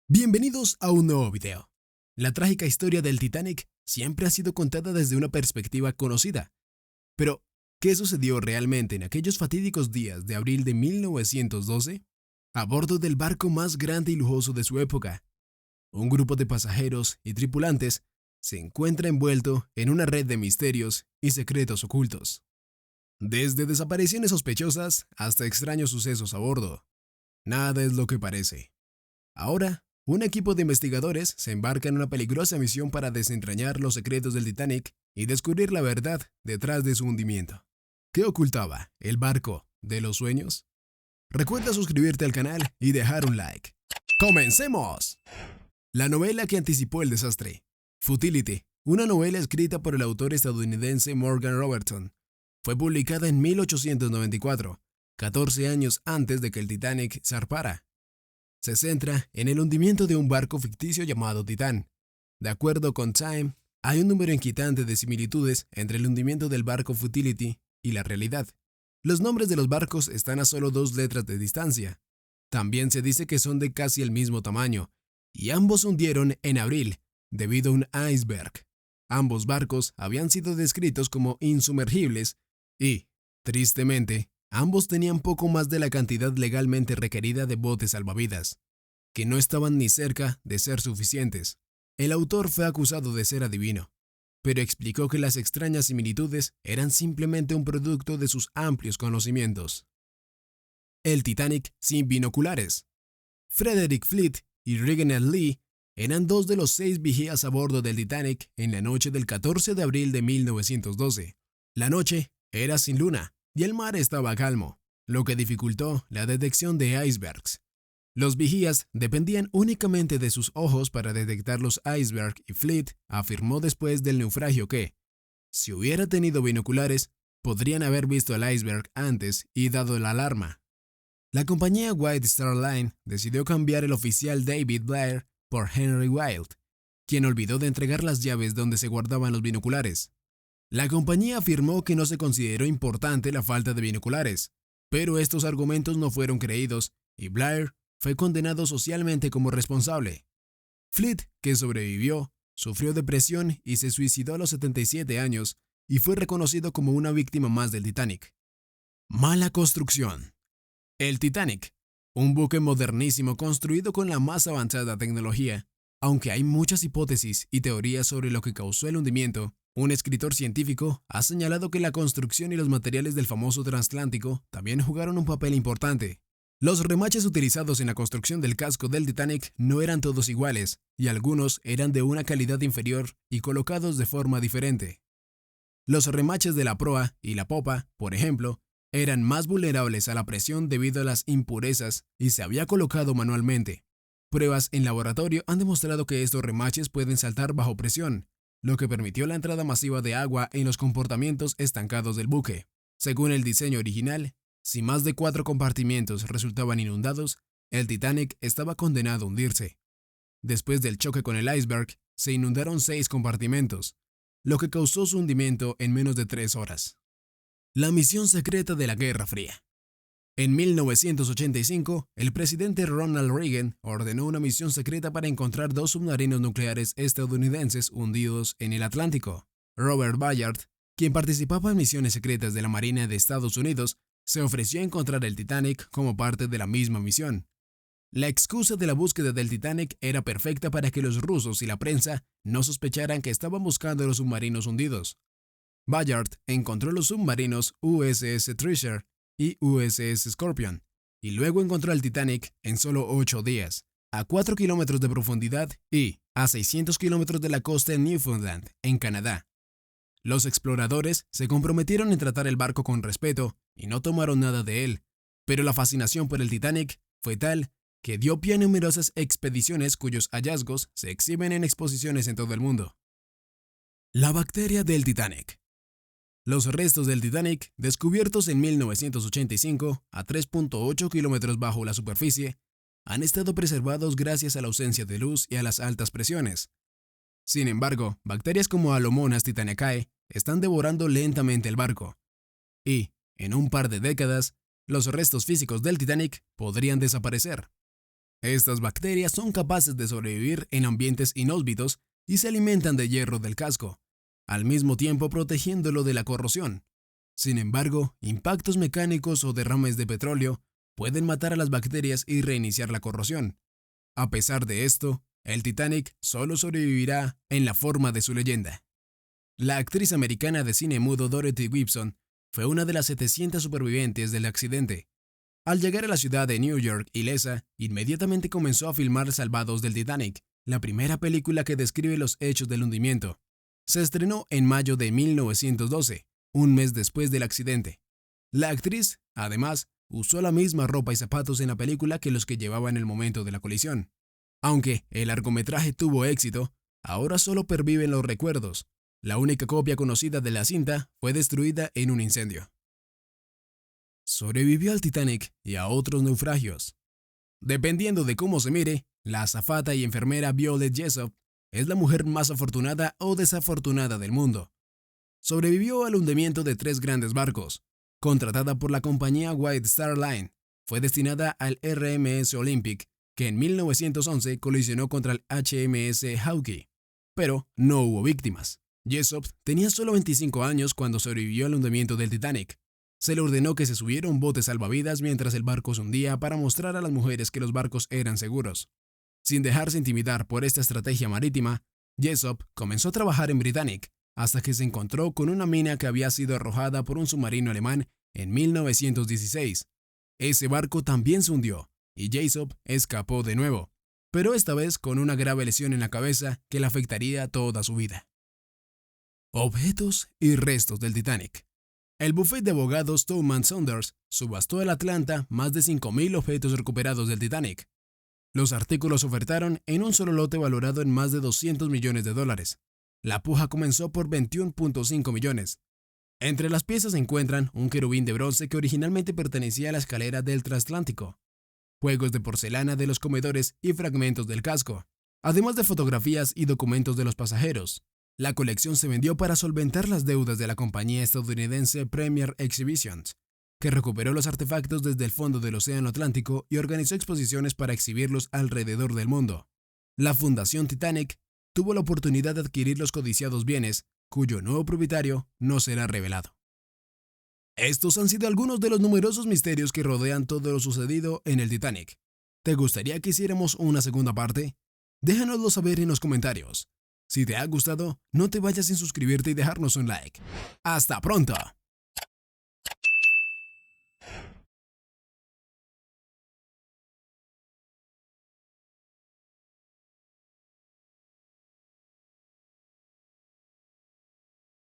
Bienvenidos a un nuevo video. La trágica historia del Titanic siempre ha sido contada desde una perspectiva conocida. Pero, ¿qué sucedió realmente en aquellos fatídicos días de abril de 1912? A bordo del barco más grande y lujoso de su época, un grupo de pasajeros y tripulantes se encuentra envuelto en una red de misterios y secretos ocultos. Desde desapariciones sospechosas hasta extraños sucesos a bordo, nada es lo que parece. Ahora, un equipo de investigadores se embarca en una peligrosa misión para desentrañar los secretos del Titanic y descubrir la verdad detrás de su hundimiento. ¿Qué ocultaba el barco de los sueños? Recuerda suscribirte al canal y dejar un like. ¡Comencemos! La novela que anticipó el desastre. Futility, una novela escrita por el autor estadounidense Morgan Robertson, fue publicada en 1894, 14 años antes de que el Titanic zarpara. Se centra en el hundimiento de un barco ficticio llamado Titán. De acuerdo con Time, hay un número inquietante de similitudes entre el hundimiento del barco Futility y la realidad. Los nombres de los barcos están a solo 2 letras de distancia. También se dice que son de casi el mismo tamaño, y ambos hundieron en abril, debido a un iceberg. Ambos barcos habían sido descritos como insumergibles y, tristemente, ambos tenían poco más de la cantidad legalmente requerida de botes salvavidas, que no estaban ni cerca de ser suficientes. El autor fue acusado de ser adivino, pero explicó que las extrañas similitudes eran simplemente un producto de sus amplios conocimientos. El Titanic sin binoculares. Frederick Fleet y Reginald Lee eran 2 de los 6 vigías a bordo del Titanic en la noche del 14 de abril de 1912. La noche era sin luna y el mar estaba calmo, lo que dificultó la detección de icebergs. Los vigías dependían únicamente de sus ojos para detectar los icebergs y Fleet afirmó después del naufragio que, si hubiera tenido binoculares, podrían haber visto el iceberg antes y dado la alarma. La compañía White Star Line decidió cambiar el oficial David Blair por Henry Wilde, quien olvidó de entregar las llaves donde se guardaban los binoculares. La compañía afirmó que no se consideró importante la falta de binoculares, pero estos argumentos no fueron creídos y Blair fue condenado socialmente como responsable. Fleet, que sobrevivió, sufrió depresión y se suicidó a los 77 años y fue reconocido como una víctima más del Titanic. Mala construcción. El Titanic, un buque modernísimo construido con la más avanzada tecnología. Aunque hay muchas hipótesis y teorías sobre lo que causó el hundimiento, un escritor científico ha señalado que la construcción y los materiales del famoso transatlántico también jugaron un papel importante. Los remaches utilizados en la construcción del casco del Titanic no eran todos iguales, y algunos eran de una calidad inferior y colocados de forma diferente. Los remaches de la proa y la popa, por ejemplo, eran más vulnerables a la presión debido a las impurezas y se había colocado manualmente. Pruebas en laboratorio han demostrado que estos remaches pueden saltar bajo presión, lo que permitió la entrada masiva de agua en los compartimentos estancados del buque. Según el diseño original, si más de 4 compartimentos resultaban inundados, el Titanic estaba condenado a hundirse. Después del choque con el iceberg, se inundaron 6 compartimentos, lo que causó su hundimiento en menos de 3 horas. La misión secreta de la Guerra Fría. En 1985, el presidente Ronald Reagan ordenó una misión secreta para encontrar 2 submarinos nucleares estadounidenses hundidos en el Atlántico. Robert Ballard, quien participaba en misiones secretas de la Marina de Estados Unidos, se ofreció a encontrar el Titanic como parte de la misma misión. La excusa de la búsqueda del Titanic era perfecta para que los rusos y la prensa no sospecharan que estaban buscando los submarinos hundidos. Ballard encontró los submarinos USS Treasure y USS Scorpion, y luego encontró el Titanic en solo 8 días, a 4 kilómetros de profundidad y a 600 kilómetros de la costa de Newfoundland, en Canadá. Los exploradores se comprometieron en tratar el barco con respeto y no tomaron nada de él, pero la fascinación por el Titanic fue tal que dio pie a numerosas expediciones cuyos hallazgos se exhiben en exposiciones en todo el mundo. La bacteria del Titanic. Los restos del Titanic, descubiertos en 1985 a 3.8 kilómetros bajo la superficie, han estado preservados gracias a la ausencia de luz y a las altas presiones. Sin embargo, bacterias como Alomonas titaniacae están devorando lentamente el barco, y, en un par de décadas, los restos físicos del Titanic podrían desaparecer. Estas bacterias son capaces de sobrevivir en ambientes inhóspitos y se alimentan de hierro del casco, al mismo tiempo protegiéndolo de la corrosión. Sin embargo, impactos mecánicos o derrames de petróleo pueden matar a las bacterias y reiniciar la corrosión. A pesar de esto, el Titanic solo sobrevivirá en la forma de su leyenda. La actriz americana de cine mudo Dorothy Gibson fue una de las 700 supervivientes del accidente. Al llegar a la ciudad de New York ilesa, inmediatamente comenzó a filmar Salvados del Titanic, la primera película que describe los hechos del hundimiento. Se estrenó en mayo de 1912, un mes después del accidente. La actriz, además, usó la misma ropa y zapatos en la película que los que llevaba en el momento de la colisión. Aunque el largometraje tuvo éxito, ahora solo perviven los recuerdos. La única copia conocida de la cinta fue destruida en un incendio. Sobrevivió al Titanic y a otros naufragios. Dependiendo de cómo se mire, la azafata y enfermera Violet Jessop es la mujer más afortunada o desafortunada del mundo. Sobrevivió al hundimiento de 3 grandes barcos. Contratada por la compañía White Star Line, fue destinada al RMS Olympic, que en 1911 colisionó contra el HMS Hawke, pero no hubo víctimas. Jessop tenía solo 25 años cuando sobrevivió al hundimiento del Titanic. Se le ordenó que se subiera a un bote salvavidas mientras el barco se hundía para mostrar a las mujeres que los barcos eran seguros. Sin dejarse intimidar por esta estrategia marítima, Jessop comenzó a trabajar en Britannic, hasta que se encontró con una mina que había sido arrojada por un submarino alemán en 1916. Ese barco también se hundió, y Jessop escapó de nuevo, pero esta vez con una grave lesión en la cabeza que le afectaría toda su vida. Objetos y restos del Titanic. El bufete de abogados Thurman Saunders subastó en Atlanta más de 5.000 objetos recuperados del Titanic. Los artículos se ofertaron en un solo lote valorado en más de $200 millones. La puja comenzó por 21.5 millones. Entre las piezas se encuentran un querubín de bronce que originalmente pertenecía a la escalera del transatlántico, juegos de porcelana de los comedores y fragmentos del casco, además de fotografías y documentos de los pasajeros. La colección se vendió para solventar las deudas de la compañía estadounidense Premier Exhibitions, que recuperó los artefactos desde el fondo del Océano Atlántico y organizó exposiciones para exhibirlos alrededor del mundo. La Fundación Titanic tuvo la oportunidad de adquirir los codiciados bienes, cuyo nuevo propietario no será revelado. Estos han sido algunos de los numerosos misterios que rodean todo lo sucedido en el Titanic. ¿Te gustaría que hiciéramos una segunda parte? Déjanoslo saber en los comentarios. Si te ha gustado, no te vayas sin suscribirte y dejarnos un like. ¡Hasta pronto!